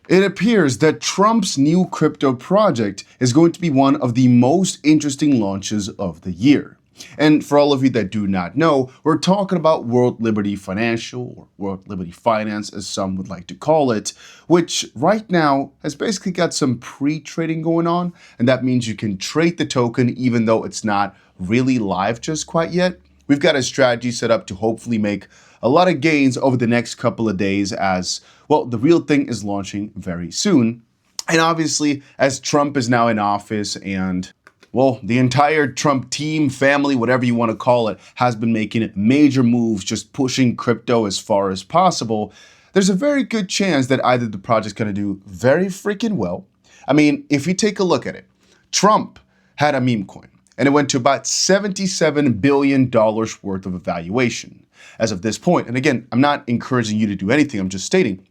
It appears that Trump's new crypto project is going to be one of the most interesting launches of the year. And for all of you that do not know, we're talking about World Liberty Financial, or World Liberty Finance as some would like to call it, which right now has basically got some pre-trading going on, and that means you can trade the token even though it's not really live just quite yet. We've got a strategy set up to hopefully make a lot of gains over the next couple of days as, well, the real thing is launching very soon. And obviously, as Trump is now in office and, well, the entire Trump team, family, whatever you want to call it, has been making major moves, just pushing crypto as far as possible, there's a very good chance that either the project's going to do very freaking well. I mean, if you take a look at it, Trump had a meme coin, and it went to about $77 billion worth of evaluation as of this point. And again, I'm not encouraging you to do anything, I'm just stating,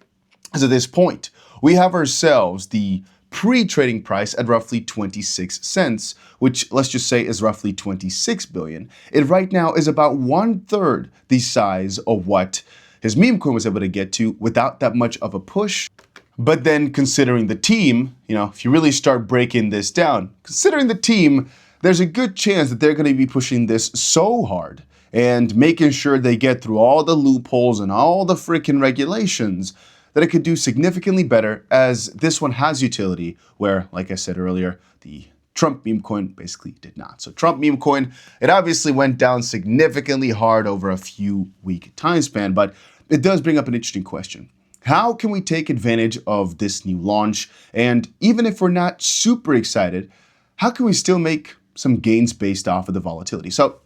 as of this point, we have ourselves the pre-trading price at roughly 26 cents, which let's just say is roughly 26 billion. It right now is about 1/3 the size of what his meme coin was able to get to without that much of a push. But then considering the team, if you really start breaking this down, considering the team, there's a good chance that they're going to be pushing this so hard and making sure they get through all the loopholes and all the freaking regulations that it could do significantly better, as this one has utility where, like I said earlier, the Trump meme coin basically did not. So Trump meme coin, it obviously went down significantly hard over a few week time span, but it does bring up an interesting question. How can we take advantage of this new launch? And even if we're not super excited, how can we still make some gains based off of the volatility? So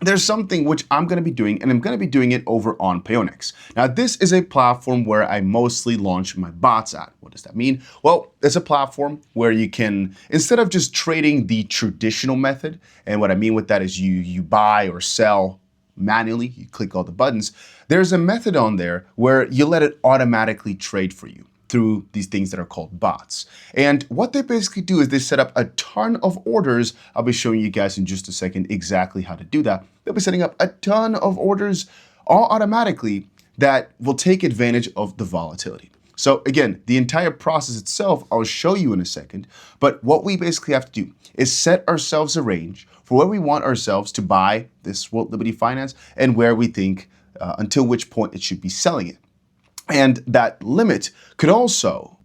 there's something which I'm going to be doing, and I'm going to be doing it over on Payonics. Now, this is a platform where I mostly launch my bots at. What does that mean? Well, it's a platform where you can, instead of just trading the traditional method, and what I mean with that is you buy or sell manually, you click all the buttons, there's a method on there where you let it automatically trade for you through these things that are called bots. And what they basically do is they set up a ton of orders. I'll be showing you guys in just a second exactly how to do that. They'll be setting up a ton of orders all automatically that will take advantage of the volatility. So again, the entire process itself, I'll show you in a second, but what we basically have to do is set ourselves a range for where we want ourselves to buy this World Liberty Finance and where we think until which point it should be selling it. And that limit could also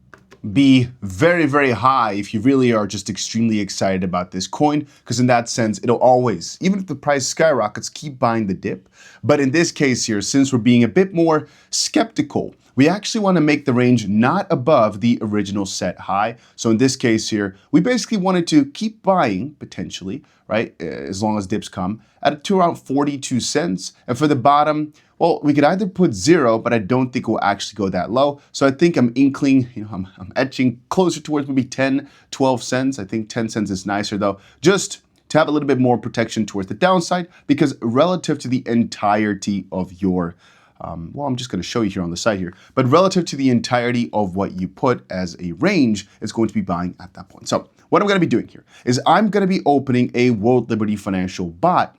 be very, very high if you really are just extremely excited about this coin, because in that sense, it'll always, even if the price skyrockets, keep buying the dip. But in this case here, since we're being a bit more skeptical, we actually want to make the range not above the original set high. So in this case here, we basically wanted to keep buying potentially, right, as long as dips come, to around 42 cents. And for the bottom, well, we could either put 0, but I don't think we'll actually go that low. So I think I'm I'm etching closer towards maybe 10, 12 cents. I think 10 cents is nicer though, just to have a little bit more protection towards the downside, because relative to the entirety of your, well, I'm just going to show you here on the side here, but relative to the entirety of what you put as a range, it's going to be buying at that point. So what I'm going to be doing here is I'm going to be opening a World Liberty Financial bot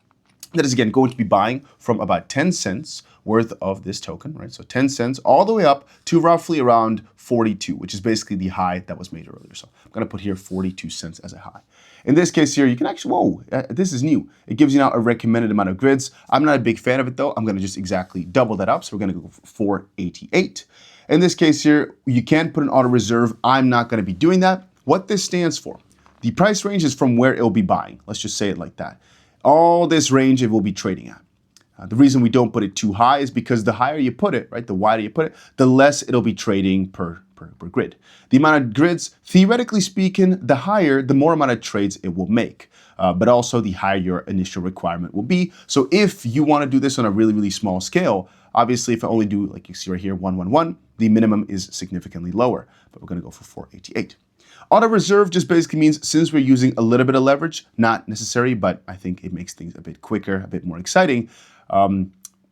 that is, again, going to be buying from about 10 cents worth of this token, right? So 10 cents all the way up to roughly around 42, which is basically the high that was made earlier. So I'm going to put here 42 cents as a high. In this case here, you can actually, whoa, this is new. It gives you now a recommended amount of grids. I'm not a big fan of it though. I'm going to just exactly double that up. So we're going to go for 488. In this case here, you can put an auto reserve. I'm not going to be doing that. What this stands for, the price range is from where it'll be buying. Let's just say it like that. All this range it will be trading at. The reason we don't put it too high is because the higher you put it, right, the wider you put it, the less it'll be trading per grid. The amount of grids, theoretically speaking, the higher, the more amount of trades it will make. But also the higher your initial requirement will be. So if you want to do this on a really, really small scale, obviously if I only do, like you see right here, 111, the minimum is significantly lower. But we're going to go for 488. Auto reserve just basically means since we're using a little bit of leverage, not necessary, but I think it makes things a bit quicker, a bit more exciting.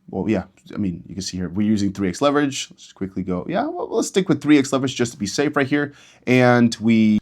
Well, yeah, I mean, you can see here, we're using 3x leverage. Let's just quickly go, yeah, well, let's stick with 3x leverage just to be safe right here. And we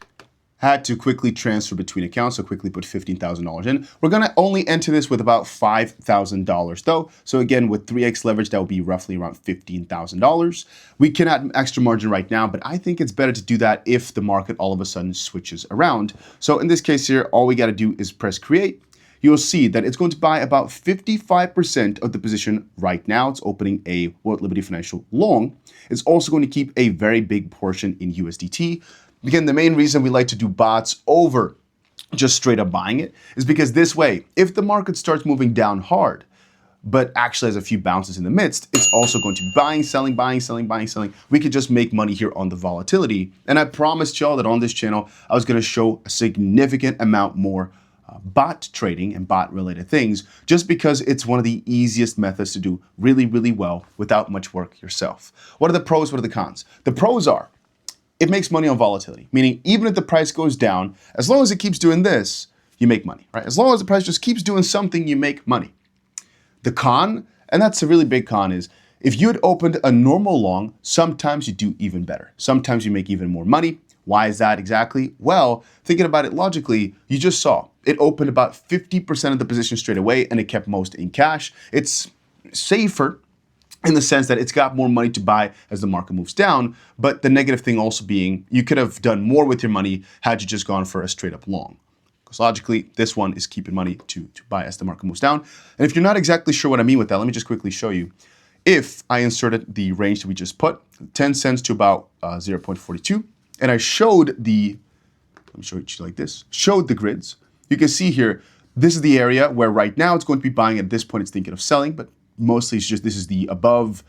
had to quickly transfer between accounts, so quickly put $15,000 in. We're gonna only enter this with about $5,000 though. So again, with 3x leverage, that would be roughly around $15,000. We can add extra margin right now, but I think it's better to do that if the market all of a sudden switches around. So in this case here, all we gotta do is press create. You'll see that it's going to buy about 55% of the position right now. It's opening a World Liberty Financial long. It's also going to keep a very big portion in USDT. Again, the main reason we like to do bots over just straight up buying it is because this way, if the market starts moving down hard, but actually has a few bounces in the midst, it's also going to be buying, selling, buying, selling, buying, selling. We could just make money here on the volatility. And I promised y'all that on this channel, I was gonna show a significant amount more bot trading and bot related things, just because it's one of the easiest methods to do really, really well without much work yourself. What are the pros? What are the cons? The pros are, it makes money on volatility, meaning even if the price goes down, as long as it keeps doing this, you make money, right? As long as the price just keeps doing something, you make money. The con, and that's a really big con, is if you had opened a normal long, sometimes you do even better. Sometimes you make even more money. Why is that exactly? Well, thinking about it logically, you just saw it opened about 50% of the position straight away and it kept most in cash. It's safer in the sense that it's got more money to buy as the market moves down, but the negative thing also being you could have done more with your money had you just gone for a straight up long. Because logically, this one is keeping money to buy as the market moves down. And if you're not exactly sure what I mean with that, let me just quickly show you. If I inserted the range that we just put, 10 cents to about 0.42, and I showed the, let me show it to you like this, showed the grids, you can see here, this is the area where right now it's going to be buying. At this point, it's thinking of selling, but mostly it's just, this is the above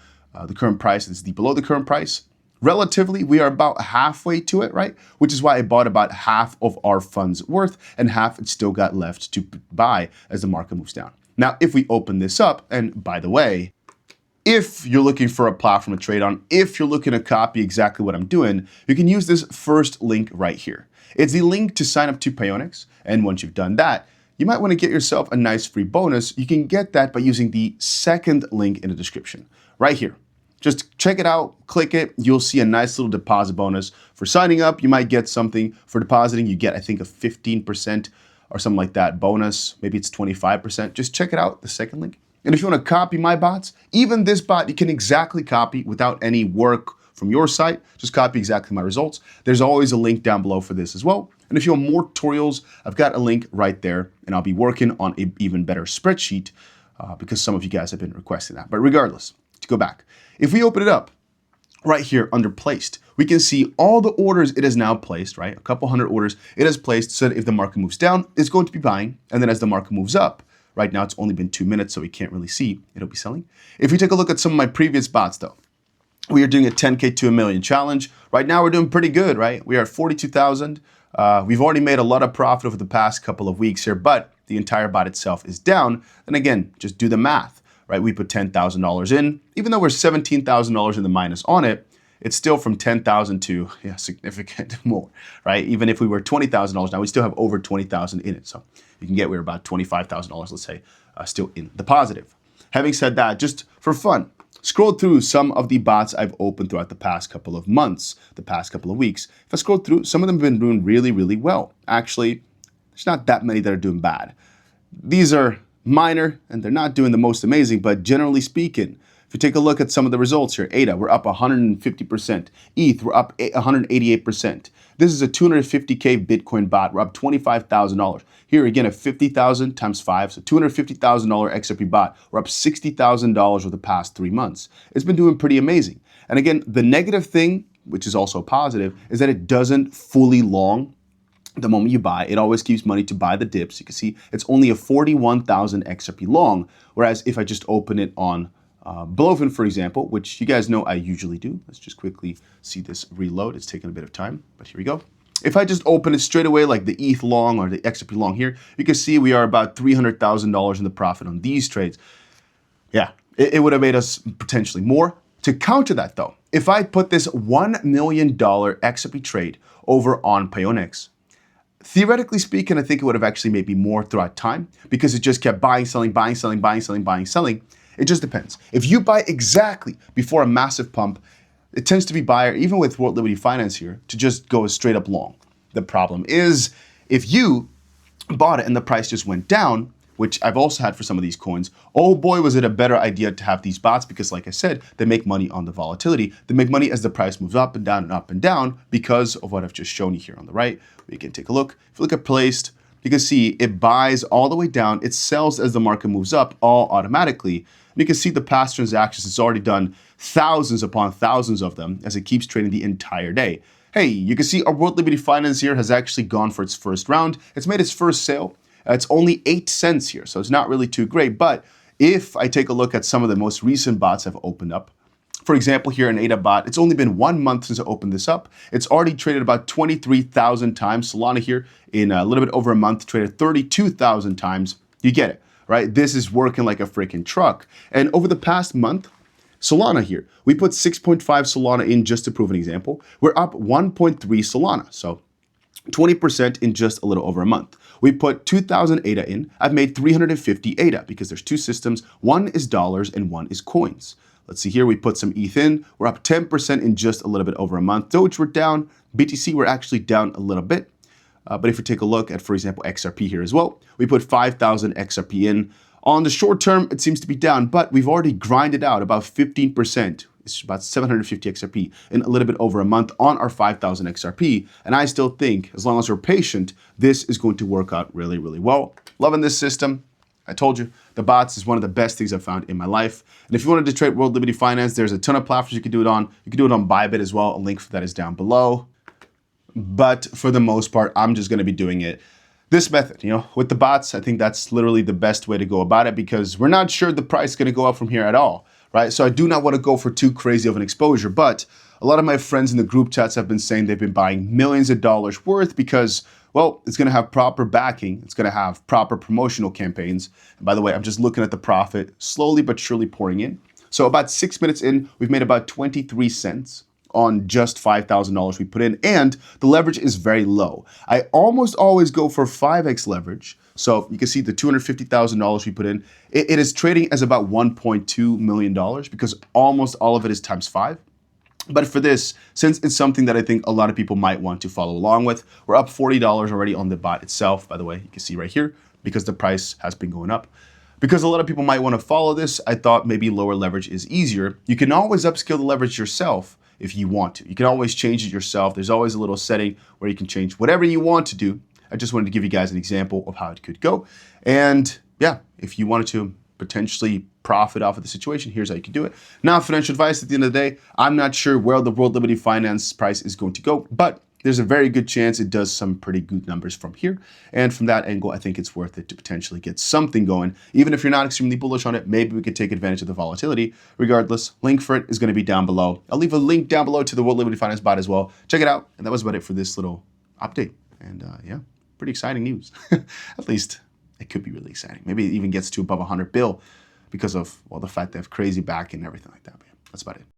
the current price, this is the below the current price. Relatively, we are about halfway to it, right? Which is why I bought about half of our funds worth and half it's still got left to buy as the market moves down. Now, if we open this up, and by the way, if you're looking for a platform to trade on, if you're looking to copy exactly what I'm doing, you can use this first link right here. It's the link to sign up to Payonics. And once you've done that, you might want to get yourself a nice free bonus. You can get that by using the second link in the description right here. Just check it out, click it. You'll see a nice little deposit bonus. For signing up, you might get something. For depositing, you get, I think, a 15% or something like that bonus. Maybe it's 25%. Just check it out, the second link. And if you want to copy my bots, even this bot, you can exactly copy without any work from your site. Just copy exactly my results. There's always a link down below for this as well. And if you want more tutorials, I've got a link right there, and I'll be working on an even better spreadsheet because some of you guys have been requesting that. But regardless, to go back, if we open it up right here under placed, we can see all the orders it has now placed, right? A couple hundred orders it has placed so that if the market moves down, it's going to be buying. And then as the market moves up, right now it's only been 2 minutes, so we can't really see, it'll be selling. If we take a look at some of my previous bots though, we are doing a 10K to a million challenge. Right now we're doing pretty good, right? We are at 42,000. We've already made a lot of profit over the past couple of weeks here, but the entire bot itself is down. And again, just do the math, right? We put $10,000 in, even though we're $17,000 in the minus on it, it's still from 10,000 to significant more, right? Even if we were $20,000 now, we still have over 20,000 in it. So you can get, we're about $25,000, let's say, still in the positive. Having said that, just for fun, scroll through some of the bots I've opened throughout the past couple of months, the past couple of weeks. If I scroll through, some of them have been doing really, really well. Actually, there's not that many that are doing bad. These are minor and they're not doing the most amazing, but generally speaking, if you take a look at some of the results here, ADA, we're up 150%. ETH, we're up 188%. This is a 250K Bitcoin bot. We're up $25,000. Here again, at 50,000 times 5, so $250,000 XRP bot. We're up $60,000 over the past 3 months. It's been doing pretty amazing. And again, the negative thing, which is also positive, is that it doesn't fully long the moment you buy. It always keeps money to buy the dips. You can see it's only a 41,000 XRP long, whereas if I just open it on Wlfi, for example, which you guys know I usually do. Let's just quickly see this reload. It's taking a bit of time, but here we go. If I just open it straight away, like the ETH long or the XRP long here, you can see we are about $300,000 in the profit on these trades. Yeah, it would have made us potentially more. To counter that though, if I put this $1 million XRP trade over on Payonics, theoretically speaking, I think it would have actually made me more throughout time because it just kept buying, selling, buying, selling, buying, selling, buying, selling. It just depends. If you buy exactly before a massive pump, it tends to be buyer, even with World Liberty Finance here, to just go straight up long. The problem is, if you bought it and the price just went down, which I've also had for some of these coins, oh boy, was it a better idea to have these bots because, like I said, they make money on the volatility. They make money as the price moves up and down and up and down because of what I've just shown you here on the right. We can take a look. If you look at placed, you can see it buys all the way down. It sells as the market moves up all automatically. And you can see the past transactions. It's already done thousands upon thousands of them as it keeps trading the entire day. Hey, you can see our World Liberty Finance here has actually gone for its first round. It's made its first sale. It's only 8 cents here, so it's not really too great. But if I take a look at some of the most recent bots I've opened up, for example, here in 𝗕𝗓𝗪, it's only been 1 month since I opened this up. It's already traded about 23,000 times. Solana here in a little bit over a month traded 32,000 times. You get it, right? This is working like a freaking truck. And over the past month, Solana here, we put 6.5 Solana in just to prove an example. We're up 1.3 Solana, so 20% in just a little over a month. We put 2,000 𝗓𝗓 in. I've made 350 𝗓𝗓 because there's 2 systems. One is dollars and one is coins. Let's see here. We put some ETH in. We're up 10% in just a little bit over a month. Doge, we're down. BTC, we're actually down a little bit. But if we take a look at, for example, XRP here as well, we put 5,000 XRP in. On the short term, it seems to be down, but we've already grinded out about 15%. It's about 750 XRP in a little bit over a month on our 5,000 XRP. And I still think, as long as we're patient, this is going to work out really, really well. Loving this system. I told you, the bots is one of the best things I've found in my life. And if you wanted to trade World Liberty Finance, there's a ton of platforms you can do it on. You can do it on Bybit as well. A link for that is down below. But for the most part, I'm just going to be doing it this method, with the bots. I think that's literally the best way to go about it because we're not sure the price is going to go up from here at all, right? So I do not want to go for too crazy of an exposure, but a lot of my friends in the group chats have been saying they've been buying millions of dollars worth because, well, it's going to have proper backing. It's going to have proper promotional campaigns. And by the way, I'm just looking at the profit slowly but surely pouring in. So about 6 minutes in, we've made about 23 cents on just $5,000 we put in, and the leverage is very low. I almost always go for 5x leverage. So you can see the $250,000 we put in, it is trading as about $1.2 million because almost all of it is times 5. But for this, since it's something that I think a lot of people might want to follow along with, we're up $40 already on the bot itself. By the way, you can see right here, because the price has been going up. Because a lot of people might want to follow this, I thought maybe lower leverage is easier. You can always upscale the leverage yourself if you want to. You can always change it yourself. There's always a little setting where you can change whatever you want to do. I just wanted to give you guys an example of how it could go. And yeah, if you wanted to potentially profit off of the situation, here's how you can do it. Now, financial advice at the end of the day, I'm not sure where the World Liberty Finance price is going to go, but there's a very good chance it does some pretty good numbers from here. And from that angle, I think it's worth it to potentially get something going. Even if you're not extremely bullish on it, maybe we could take advantage of the volatility. Regardless, link for it is going to be down below. I'll leave a link down below to the World Liberty Finance bot as well. Check it out. And that was about it for this little update. And yeah, pretty exciting news. At least it could be really exciting. Maybe it even gets to above 100 bill because of, well, the fact they have crazy backing and everything like that. But yeah, that's about it.